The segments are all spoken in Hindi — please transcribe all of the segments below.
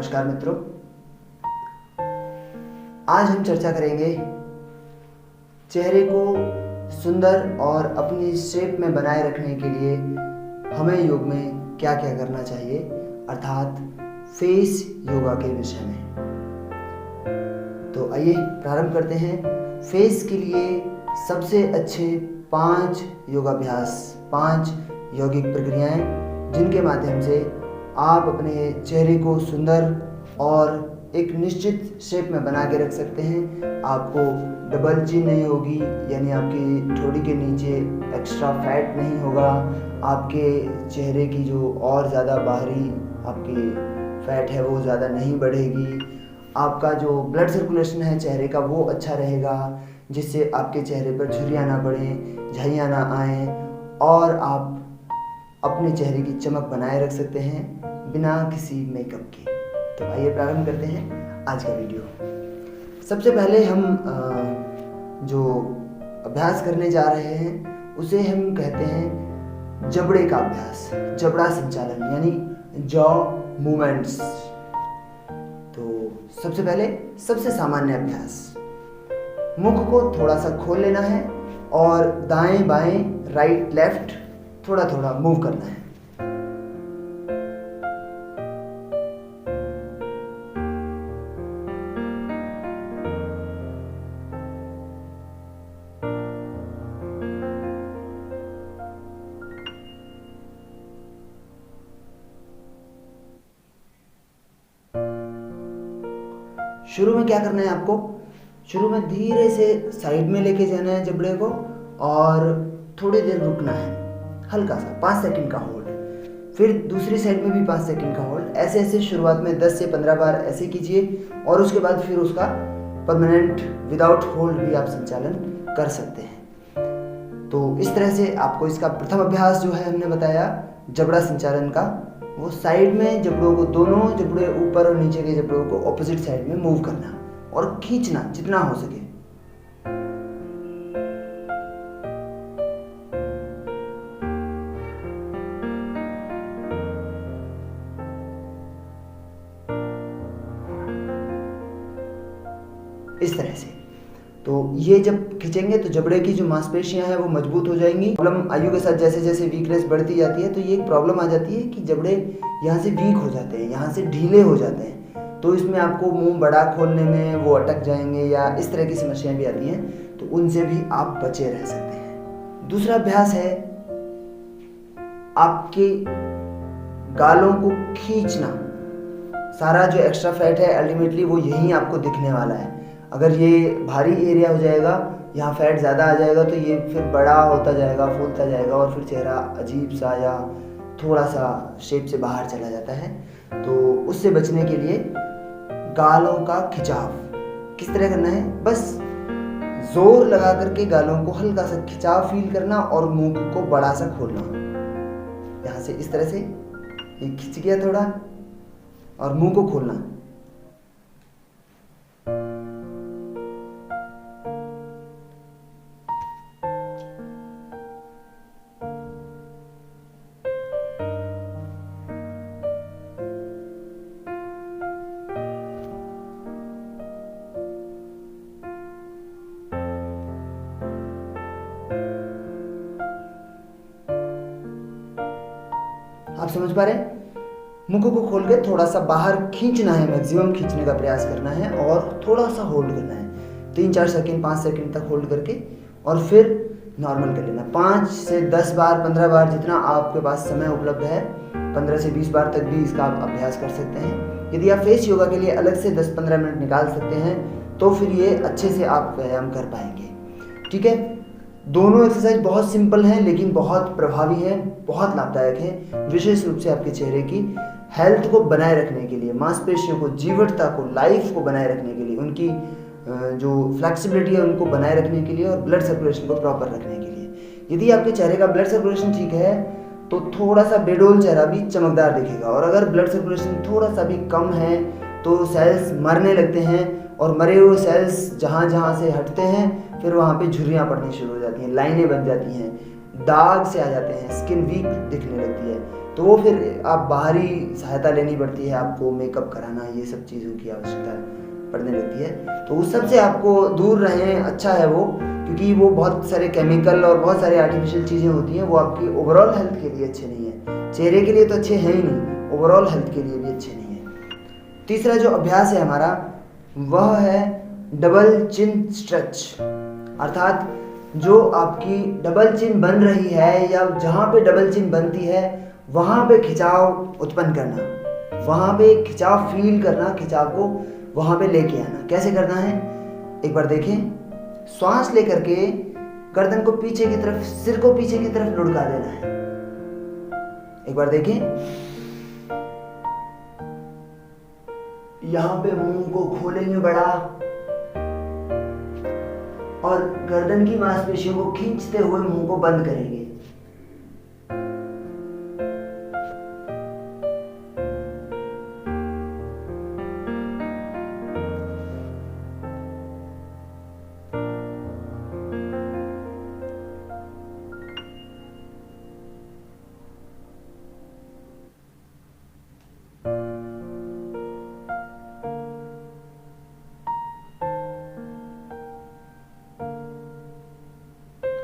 नमस्कार मित्रों, आज हम चर्चा करेंगे चेहरे को सुंदर और अपनी शेप में बनाए रखने के लिए हमें योग में क्या क्या करना चाहिए, अर्थात फेस योगा के विषय में। तो आइए प्रारंभ करते हैं। फेस के लिए सबसे अच्छे 5 योगाभ्यास, 5 यौगिक प्रक्रियाएं जिनके माध्यम से आप अपने चेहरे को सुंदर और एक निश्चित शेप में बना के रख सकते हैं। आपको डबल चिन नहीं होगी, यानी आपकी ठोड़ी के नीचे एक्स्ट्रा फैट नहीं होगा, आपके चेहरे की जो और ज़्यादा बाहरी आपकी फैट है वो ज़्यादा नहीं बढ़ेगी, आपका जो ब्लड सर्कुलेशन है चेहरे का वो अच्छा रहेगा, जिससे आपके चेहरे पर झुर्रियाँ ना बढ़ें, झाइयाँ ना आएँ और आप अपने चेहरे की चमक बनाए रख सकते हैं बिना किसी मेकअप के। तो आइए प्रारंभ करते हैं आज का वीडियो। सबसे पहले हम जो अभ्यास करने जा रहे हैं उसे हम कहते हैं जबड़े का अभ्यास, जबड़ा संचालन यानी जॉ मूवमेंट्स। तो सबसे पहले सबसे सामान्य अभ्यास, मुख को थोड़ा सा खोल लेना है और दाएं बाएं, राइट लेफ्ट थोड़ा थोड़ा मूव करना है। शुरू में क्या करना है आपको, शुरू में धीरे से साइड में लेके जाना है जबड़े को और थोड़ी देर रुकना है, हल्का सा 5 सेकंड का होल्ड, फिर दूसरी साइड में भी 5 सेकंड का होल्ड। ऐसे ऐसे शुरुआत में 10 से 15 बार ऐसे कीजिए और उसके बाद फिर उसका परमानेंट विदाउट होल्ड भी आप संचालन कर सकते हैं। तो इस तरह से आपको इसका प्रथम अभ्यास जो है हमने बताया जबड़ा संचालन का, वो साइड में जबड़ों को, दोनों जबड़े ऊपर और नीचे के जबड़ों को ऑपोजिट साइड में मूव करना और खींचना जितना हो सके। इस तरह से तो ये जब खींचेंगे तो जबड़े की जो मांसपेशियां हैं वो मजबूत हो जाएंगी। प्रॉब्लम आयु के साथ जैसे जैसे वीकनेस बढ़ती जाती है तो ये एक प्रॉब्लम आ जाती है कि जबड़े यहाँ से वीक हो जाते हैं, यहाँ से ढीले हो जाते हैं, तो इसमें आपको मुंह बड़ा खोलने में वो अटक जाएंगे या इस तरह की समस्याएं भी आती हैं, तो उनसे भी आप बचे रह सकते हैं। दूसरा अभ्यास है आपके गालों को खींचना। सारा जो एक्स्ट्रा फैट है अल्टीमेटली वो यहीं आपको दिखने वाला है। अगर ये भारी एरिया हो जाएगा, यहाँ फैट ज़्यादा आ जाएगा तो ये फिर बड़ा होता जाएगा, फूलता जाएगा और फिर चेहरा अजीब सा या थोड़ा सा शेप से बाहर चला जाता है। तो उससे बचने के लिए गालों का खिंचाव किस तरह करना है, बस जोर लगा करके गालों को हल्का सा खिंचाव फील करना और मुंह को बड़ा सा खोलना। यहाँ से इस तरह से ये खिंच गया थोड़ा और मुंह को खोलना। आप समझ पा रहे हैं? मुंह को खोल के थोड़ा सा बाहर खींचना है, मैक्सिमम खींचने का प्रयास करना है और थोड़ा सा होल्ड करना है 3-4 सेकंड 5 सेकंड तक होल्ड करके और फिर नॉर्मल कर लेना। 5 से 10 बार 15 बार जितना आपके पास समय उपलब्ध है, 15 से 20 बार तक भी इसका आप अभ्यास कर सकते हैं। यदि आप फेस योगा के लिए अलग से 10-15 मिनट निकाल सकते हैं तो फिर ये अच्छे से आप व्यायाम कर पाएंगे। ठीक है, दोनों एक्सरसाइज बहुत सिंपल हैं लेकिन बहुत प्रभावी हैं, बहुत लाभदायक हैं, विशेष रूप से आपके चेहरे की हेल्थ को बनाए रखने के लिए, मांसपेशियों को, जीवटता को, लाइफ को बनाए रखने के लिए, उनकी जो फ्लेक्सिबिलिटी है उनको बनाए रखने के लिए और ब्लड सर्कुलेशन को प्रॉपर रखने के लिए। यदि आपके चेहरे का ब्लड सर्कुलेशन ठीक है तो थोड़ा सा बेडोल चेहरा भी चमकदार दिखेगा, और अगर ब्लड सर्कुलेशन थोड़ा सा भी कम है तो सेल्स मरने लगते हैं और मरे हुए सेल्स जहाँ जहाँ से हटते हैं फिर वहाँ पे झुर्रियाँ पड़नी शुरू हो जाती हैं, लाइनें बन जाती हैं, दाग से आ जाते हैं, स्किन वीक दिखने लगती है। तो वो फिर आप बाहरी सहायता लेनी पड़ती है, आपको मेकअप कराना, ये सब चीज़ों की आवश्यकता पड़ने लगती है। तो उस सब से आपको दूर रहें, अच्छा है वो, क्योंकि वो बहुत सारे केमिकल और बहुत सारे आर्टिफिशियल चीज़ें होती हैं, वो आपकी ओवरऑल हेल्थ के लिए अच्छे नहीं है। चेहरे के लिए तो अच्छे हैं ही नहीं, ओवरऑल हेल्थ के लिए भी अच्छे नहीं है। तीसरा जो अभ्यास है हमारा वह है डबल चिन स्ट्रेच, अर्थात जो आपकी डबल चिन बन रही है या जहाँ पे डबल चिन बनती है वहाँ पे खिंचाव उत्पन्न करना, वहाँ पे खिंचाव फील करना, खिंचाव को वहाँ पे लेके आना। कैसे करना है, एक बार देखें। श्वास लेकर के गर्दन को पीछे की तरफ, सिर को पीछे की तरफ लुढ़का देना है। एक बार देखें, यहाँ पे मुंह को खोलेंगे बड़ा और गर्दन की मांसपेशियों को खींचते हुए मुंह को बंद करेंगे।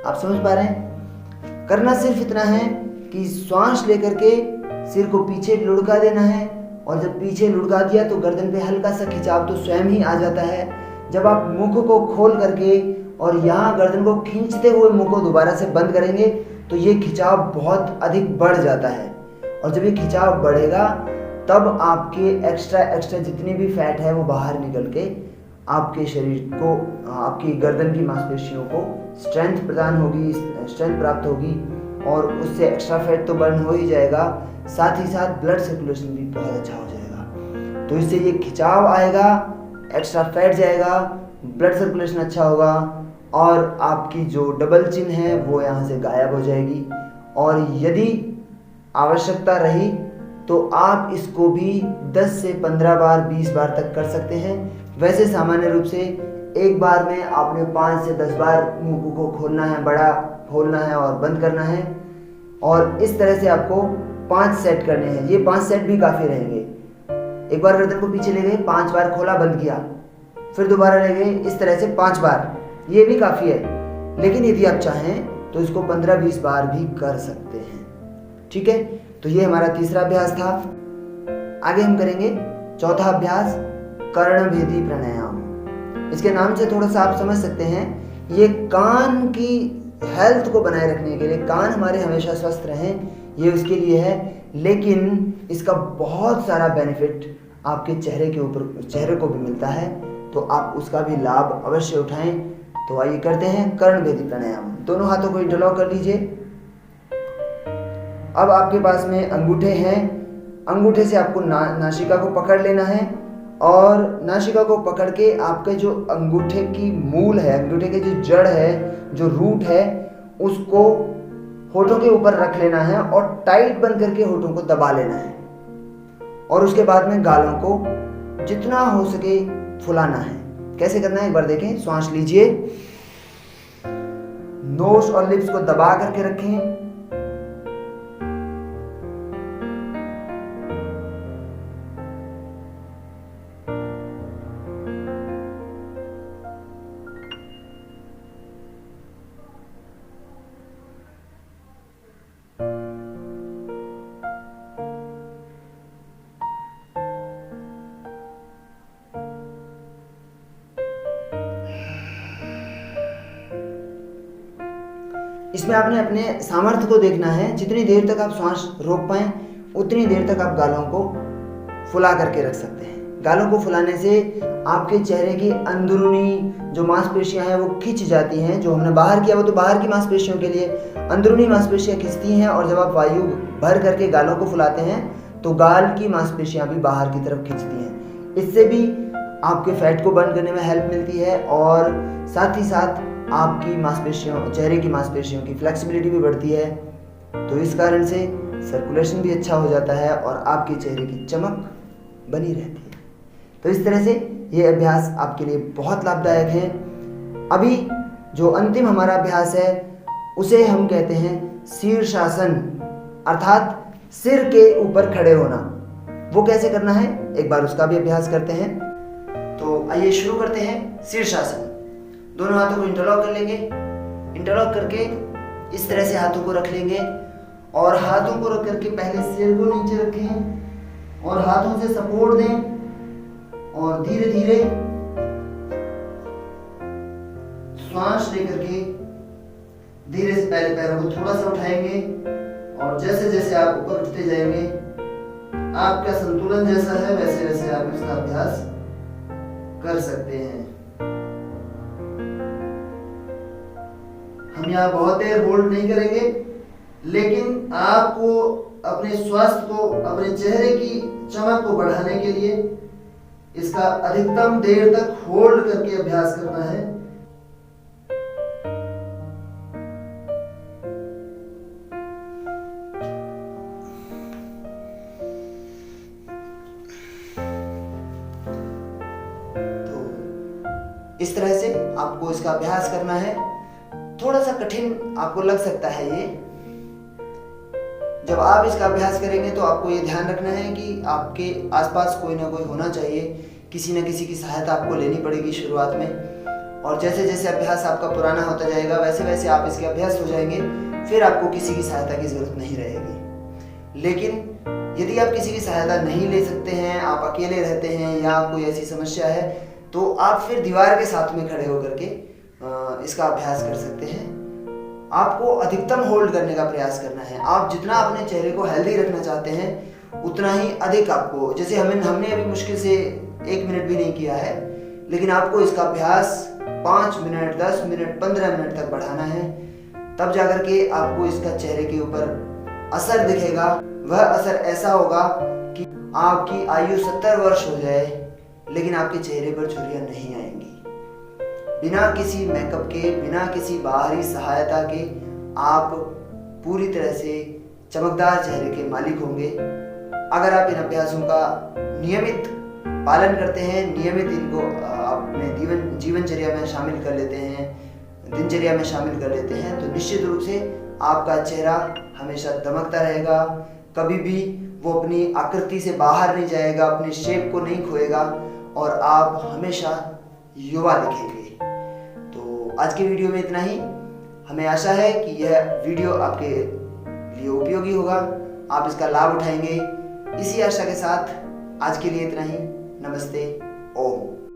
आप समझ पा रहे हैं? करना सिर्फ इतना है कि श्वास लेकर के सिर को पीछे लुढ़का देना है, और जब पीछे लुढ़का दिया तो गर्दन पे हल्का सा खिंचाव तो स्वयं ही आ जाता है। जब आप मुख को खोल करके और यहाँ गर्दन को खींचते हुए मुंह को दोबारा से बंद करेंगे तो ये खिंचाव बहुत अधिक बढ़ जाता है, और जब ये खिंचाव बढ़ेगा तब आपके एक्स्ट्रा जितनी भी फैट है वो बाहर निकल के आपके शरीर को, आपकी गर्दन की मांसपेशियों को स्ट्रेंथ प्रदान होगी, स्ट्रेंथ प्राप्त होगी, और उससे एक्स्ट्रा फैट तो बर्न हो ही जाएगा, साथ ही साथ ब्लड सर्कुलेशन भी बहुत अच्छा हो जाएगा। तो इससे ये खिंचाव आएगा, एक्स्ट्रा फैट जाएगा, ब्लड सर्कुलेशन अच्छा होगा, और आपकी जो डबल चिन है वो यहाँ से गायब हो जाएगी। और यदि आवश्यकता रही तो आप इसको भी 10 से 15 बार, 20 बार तक कर सकते हैं। वैसे सामान्य रूप से एक बार में आपने 5 से 10 बार मुंह को खोलना है, बड़ा खोलना है और बंद करना है, और इस तरह से आपको 5 सेट करने हैं। ये 5 सेट भी काफ़ी रहेंगे। एक बार गर्दन को पीछे ले गए, 5 बार खोला, बंद किया, फिर दोबारा ले गए, इस तरह से 5 बार, ये भी काफ़ी है। लेकिन यदि आप चाहें तो इसको 15-20 बार भी कर सकते हैं। ठीक है, तो ये हमारा तीसरा अभ्यास था। आगे हम करेंगे चौथा अभ्यास, कर्णभेदी प्राणायाम। इसके नाम से थोड़ा सा आप समझ सकते हैं, ये कान की हेल्थ को बनाए रखने के लिए, कान हमारे हमेशा स्वस्थ रहें, ये उसके लिए है। लेकिन इसका बहुत सारा बेनिफिट आपके चेहरे के ऊपर, चेहरे को भी मिलता है, तो आप उसका भी लाभ अवश्य उठाएं। तो आइए करते हैं कर्णभेदी प्राणायाम। दोनों हाथों को इंटरलॉक कर लीजिए। अब आपके पास में अंगूठे हैं, अंगूठे से आपको नासिका को पकड़ लेना है, और नासिका को पकड़ के आपके जो अंगूठे की मूल है, अंगूठे के जो जड़ है, जो रूट है, उसको होठों के ऊपर रख लेना है और टाइट बंद करके होठों को दबा लेना है। और उसके बाद में गालों को जितना हो सके फुलाना है। कैसे करना है एक बार देखें। श्वास लीजिए, नोज और लिप्स को दबा करके रखें, इसमें आपने अपने सामर्थ्य को देखना है। जितनी देर तक आप सांस रोक पाएं उतनी देर तक आप गालों को फुला करके रख सकते हैं। गालों को फुलाने से आपके चेहरे की अंदरूनी जो मांसपेशियां हैं वो खिंच जाती हैं। जो हमने बाहर किया वो तो बाहर की मांसपेशियों के लिए, अंदरूनी मांसपेशियां खिंचती हैं, और जब आप वायु भर करके गालों को फुलाते हैं तो गाल की मांसपेशियां भी बाहर की तरफ खिंचती हैं। इससे भी आपके फैट को बर्न करने में हेल्प मिलती है, और साथ ही साथ आपकी मांसपेशियों, चेहरे की मांसपेशियों की फ्लेक्सिबिलिटी भी बढ़ती है। तो इस कारण से सर्कुलेशन भी अच्छा हो जाता है और आपके चेहरे की चमक बनी रहती है। तो इस तरह से ये अभ्यास आपके लिए बहुत लाभदायक है। अभी जो अंतिम हमारा अभ्यास है उसे हम कहते हैं शीर्षासन, अर्थात सिर के ऊपर खड़े होना। वो कैसे करना है, एक बार उसका भी अभ्यास करते हैं। तो आइए शुरू करते हैं। शीर्षासन। दोनों हाथों को इंटरलॉक कर लेंगे। इंटरलॉक करके इस तरह से हाथों को रख लेंगे और हाथों को रख करके पहले सिर को नीचे रखें और हाथों से सपोर्ट दें और धीरे धीरे श्वास लेकर के धीरे से पहले पैरों को थोड़ा सा उठाएंगे और जैसे जैसे आप ऊपर उठते जाएंगे, आपका संतुलन जैसा है वैसे वैसे आप इसका अभ्यास कर सकते हैं। हम यहाँ बहुत देर होल्ड नहीं करेंगे, लेकिन आपको अपने स्वास्थ्य को, अपने चेहरे की चमक को बढ़ाने के लिए इसका अधिकतम देर तक होल्ड करके अभ्यास करना है। इस तरह से आपको इसका अभ्यास करना है। थोड़ा सा कठिन आपको लग सकता है ये। जब आप इसका अभ्यास करेंगे तो आपको ये ध्यान रखना है कि आपके आसपास कोई ना कोई होना चाहिए, किसी न किसी की सहायता आपको लेनी पड़ेगी शुरुआत में। और जैसे जैसे अभ्यास आपका पुराना होता जाएगा वैसे वैसे आप इसके अभ्यास हो जाएंगे, फिर आपको किसी की सहायता की जरूरत नहीं रहेगी। लेकिन यदि आप किसी की सहायता नहीं ले सकते हैं, आप अकेले रहते हैं या कोई ऐसी समस्या है, तो आप फिर दीवार के साथ में खड़े होकर के इसका अभ्यास कर सकते हैं। आपको अधिकतम होल्ड करने का प्रयास करना है। आप जितना अपने चेहरे को हेल्दी रखना चाहते हैं उतना ही अधिक आपको, जैसे हमने अभी मुश्किल से 1 मिनट भी नहीं किया है, लेकिन आपको इसका अभ्यास 5 मिनट, 10 मिनट, 15 मिनट तक बढ़ाना है। तब जाकर के आपको इसका चेहरे के ऊपर असर दिखेगा। वह असर ऐसा होगा कि आपकी आयु 70 वर्ष हो जाए लेकिन आपके चेहरे पर झुर्रियां नहीं आएंगी। बिना किसी मेकअप के, बिना किसी बाहरी सहायता के आप पूरी तरह से चमकदार चेहरे के मालिक होंगे। अगर आप इन अभ्यासों का नियमित पालन करते हैं, नियमित इनको अपने जीवनचर्या में शामिल कर लेते हैं, दिनचर्या में शामिल कर लेते हैं, तो निश्चित रूप से आपका चेहरा हमेशा दमकता रहेगा। कभी भी वो अपनी आकृति से बाहर नहीं जाएगा, अपनी शेप को नहीं खोएगा और आप हमेशा युवा दिखेंगे। तो आज के वीडियो में इतना ही। हमें आशा है कि यह वीडियो आपके लिए उपयोगी होगा, आप इसका लाभ उठाएंगे। इसी आशा के साथ आज के लिए इतना ही। नमस्ते। ओम।